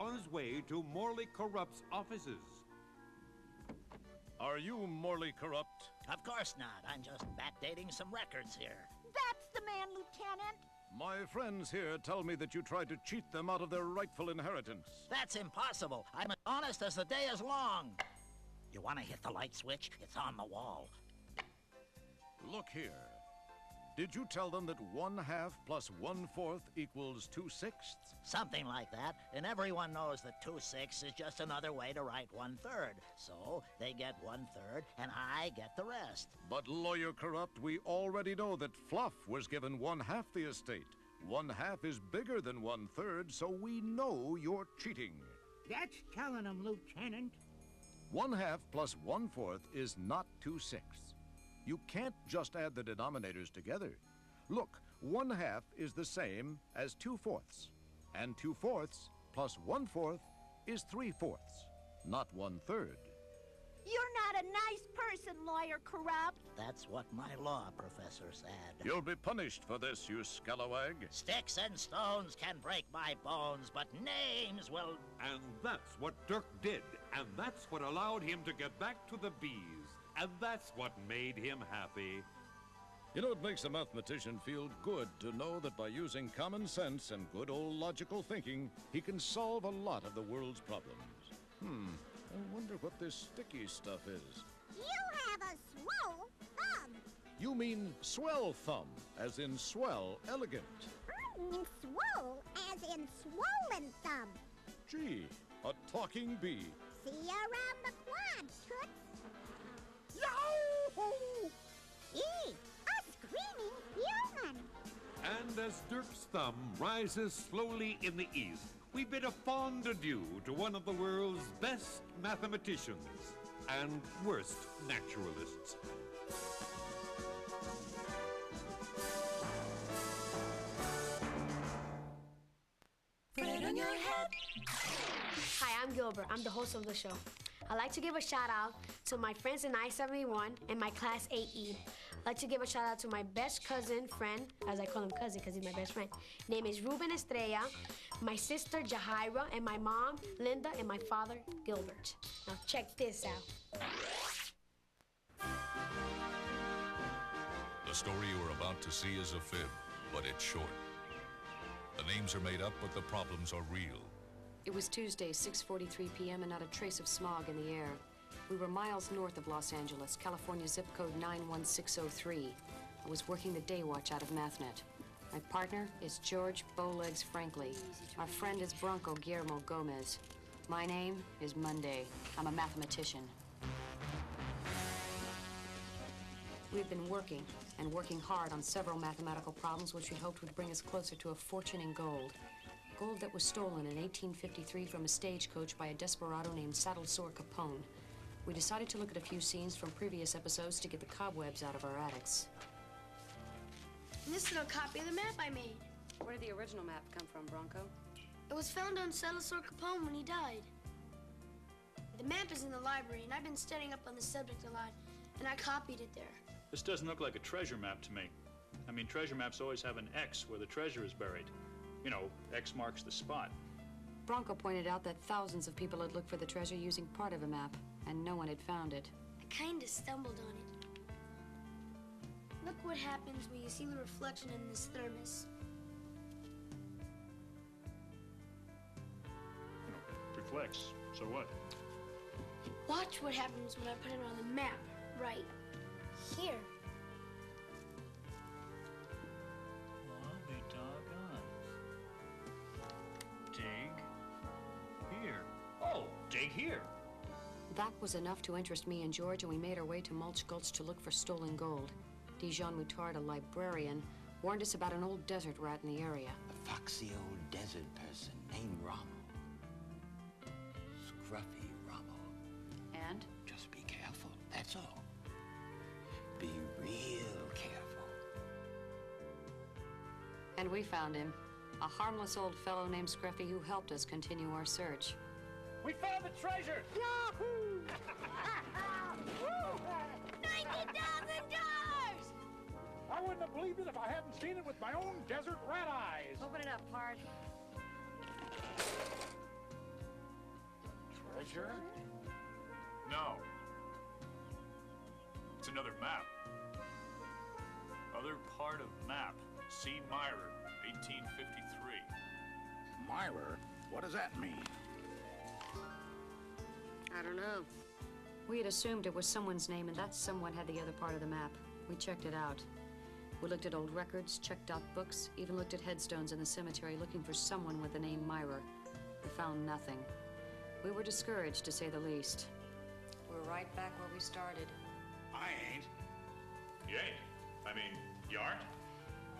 on his way to Morley Corrupt's offices. Are you Morley Corrupt? Of course not. I'm just backdating some records here. That's the man, Lieutenant. My friends here tell me that you tried to cheat them out of their rightful inheritance. That's impossible. I'm as honest as the day is long. You want to hit the light switch? It's on the wall. Look here. Did you tell them that 1/2 plus 1/4 equals 2/6? Something like that. And everyone knows that 2/6 is just another way to write 1/3. So they get 1/3 and I get the rest. But, Lawyer Corrupt, we already know that Fluff was given 1/2 the estate. 1/2 is bigger than 1/3, so we know you're cheating. That's telling them, Lieutenant. 1/2 plus 1/4 is not 2/6. You can't just add the denominators together. Look, 1/2 is the same as 2/4, and 2/4 plus 1/4 is 3/4, not 1/3. You're not a nice person, Lawyer Corrupt. That's what my law professor said. You'll be punished for this, you scalawag. Sticks and stones can break my bones, but names will... And that's what Dirk did, and that's what allowed him to get back to the bees. And that's what made him happy. You know, it makes a mathematician feel good to know that by using common sense and good old logical thinking, he can solve a lot of the world's problems. I wonder what this sticky stuff is. You have a swole thumb. You mean swell thumb, as in swell, elegant. I mean swole, as in swollen thumb. Gee, a talking bee. See you around the quad, Toots. Yahoo! Eee, a screaming human. And as Dirk's thumb rises slowly in the east, we bid a fond adieu to one of the world's best mathematicians and worst naturalists. Phred on your head. Hi, I'm Gilbert. I'm the host of the show. I'd like to give a shout out to my friends in I-71 and my class 8E. I'd like to give a shout out to my best cousin, friend, as I call him cousin because he's my best friend. Name is Ruben Estrella, my sister Jahira, and my mom, Linda, and my father, Gilbert. Now check this out. The story you are about to see is a fib, but it's short. The names are made up, but the problems are real. It was Tuesday, 6:43 p.m., and not a trace of smog in the air. We were miles north of Los Angeles, California zip code 91603. I was working the day watch out of MathNet. My partner is George Bowlegs Frankly. Our friend is Bronco Guillermo Gomez. My name is Monday. I'm a mathematician. We've been working and working hard on several mathematical problems which we hoped would bring us closer to a fortune in gold. Gold that was stolen in 1853 from a stagecoach by a desperado named Saddle Sore Capone. We decided to look at a few scenes from previous episodes to get the cobwebs out of our attics. And this is a copy of the map I made. Where did the original map come from, Bronco? It was found on Saddle Sore Capone when he died. The map is in the library, and I've been studying up on the subject a lot, and I copied it there. This doesn't look like a treasure map to me. I mean, treasure maps always have an X where the treasure is buried. You know, X marks the spot. Bronco pointed out that thousands of people had looked for the treasure using part of a map, and no one had found it. I kinda stumbled on it. Look what happens when you see the reflection in this thermos. Reflects. So what? Watch what happens when I put it on the map, right here. I'll be doggone. Dig here. Oh, dig here. That was enough to interest me and George, and we made our way to Mulch Gulch to look for stolen gold. Dijon Moutard, a librarian, warned us about an old desert rat in the area. A foxy old desert person named Rommel. Scruffy Rommel. And? Just be careful, that's all. Be real careful. And we found him. A harmless old fellow named Scruffy who helped us continue our search. We found the treasure! Yahoo! $90,000! I wouldn't have believed it if I hadn't seen it with my own desert rat eyes. Open it up, Pard. sure? No. It's another map. Other part of map. C. Myrer, 1853. Myrer? What does that mean? I don't know. We had assumed it was someone's name, and that someone had the other part of the map. We checked it out. We looked at old records, checked out books, even looked at headstones in the cemetery looking for someone with the name Myrer. We found nothing. We were discouraged, to say the least. We're right back where we started. I ain't. You ain't? I mean, you aren't?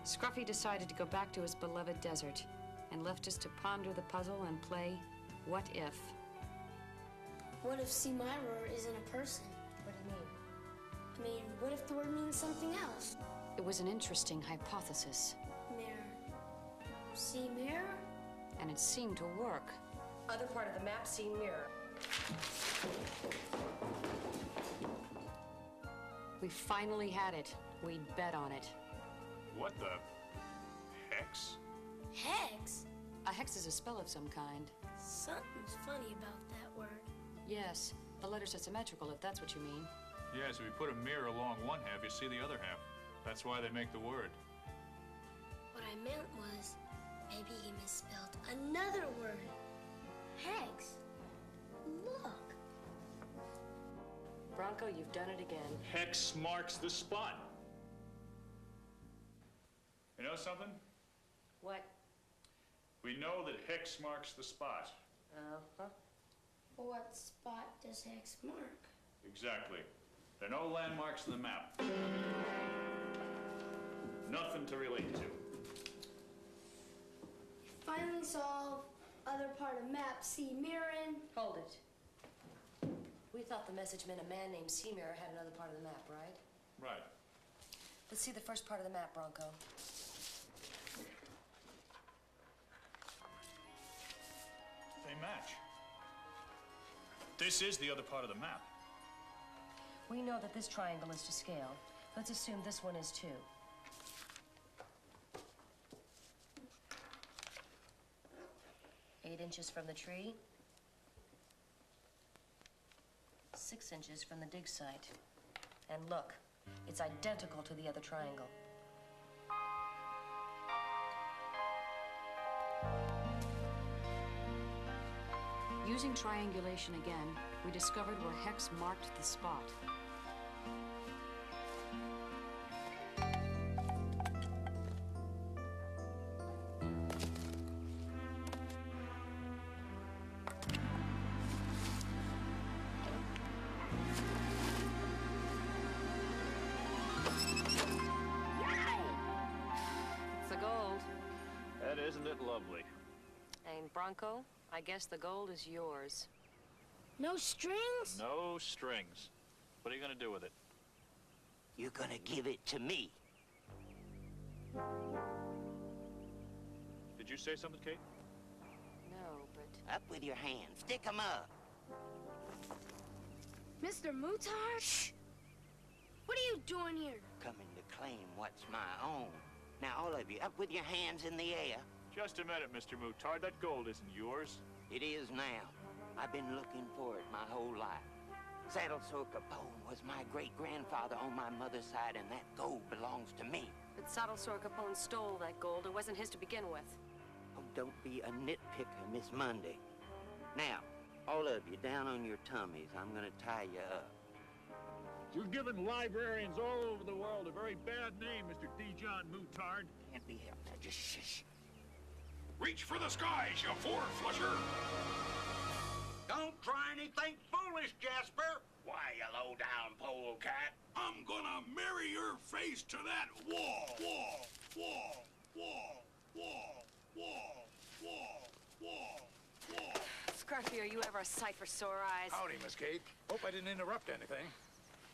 Scruffy decided to go back to his beloved desert and left us to ponder the puzzle and play What If? What if C. Myrer isn't a person? What do you mean? I mean, what if the word means something else? It was an interesting hypothesis. Mirror. C. Mirror? And it seemed to work. Other part of the map, C. Mirror. We finally had it. We'd bet on it. What the hex? Hex? A hex is a spell of some kind. Something's funny about that word. Yes, the letters are symmetrical, if that's what you mean. Yes, if you put a mirror along one half, you see the other half. That's why they make the word. What I meant was, maybe he misspelled another word. Hex. Look. Bronco, you've done it again. Hex marks the spot. You know something? What? We know that hex marks the spot. Uh-huh. What spot does hex mark? Exactly. There are no landmarks on the map. Nothing to relate to. Finally solved. Other part of map, C. Mirren. Hold it. We thought the message meant a man named C. Mirror had another part of the map, right? Right. Let's see the first part of the map, Bronco. They match. This is the other part of the map. We know that this triangle is to scale. Let's assume this one is too. Eight inches from the tree. 6 inches from the dig site. And look, it's identical to the other triangle. Using triangulation again, we discovered where hex marked the spot. It's the gold. That isn't it lovely? And Bronco, I guess the gold is yours. No strings? No strings. What are you gonna do with it? You're gonna give it to me. Did you say something, Kate? No, but... Up with your hands. Stick 'em up. Mr. Mutard? Shh! What are you doing here? Coming to claim what's my own. Now, all of you, up with your hands in the air. Just a minute, Mr. Mutard. That gold isn't yours. It is now. I've been looking for it my whole life. Saddle Sore Capone was my great-grandfather on my mother's side, and that gold belongs to me. But Saddle Sore Capone stole that gold. It wasn't his to begin with. Oh, don't be a nitpicker, Miss Monday. Now, all of you down on your tummies. I'm gonna tie you up. You're giving librarians all over the world a very bad name, Mr. D. John Mutard. Can't be helped. Now, just shush. Reach for the skies, you four-flusher! Don't try anything foolish, Jasper. Why, you low-down polecat? I'm gonna marry your face to that wall! Wall! Wall! Wall! Wall! Wall! Wall! Wall! Wall! Scruffy, are you ever a sight for sore eyes? Howdy, Miss Kate. Hope I didn't interrupt anything.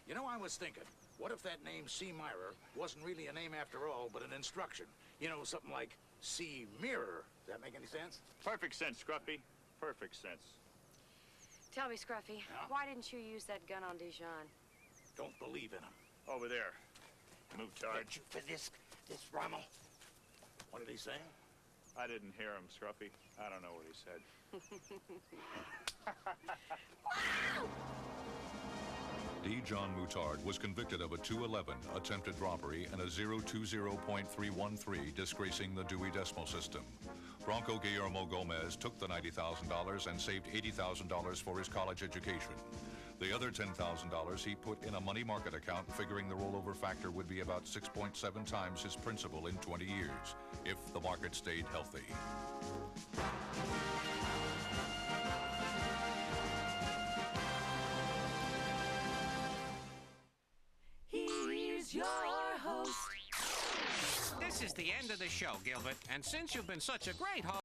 You know, I was thinking, what if that name C. Myrer wasn't really a name after all, but an instruction? You know, something like C. Mirror. Does that make any sense? Perfect sense, Scruffy. Perfect sense. Tell me, Scruffy, why didn't you use that gun on Dijon? Don't believe in him. Over there. Mutard. Thank you for this Rommel. What did he say? I didn't hear him, Scruffy. I don't know what he said. D. John Moutard was convicted of a 211 attempted robbery and a 020.313 disgracing the Dewey Decimal System. Bronco Guillermo Gomez took the $90,000 and saved $80,000 for his college education. The other $10,000 he put in a money market account, figuring the rollover factor would be about 6.7 times his principal in 20 years, if the market stayed healthy. Here's your host. This is the end of the show, Gilbert, and since you've been such a great host,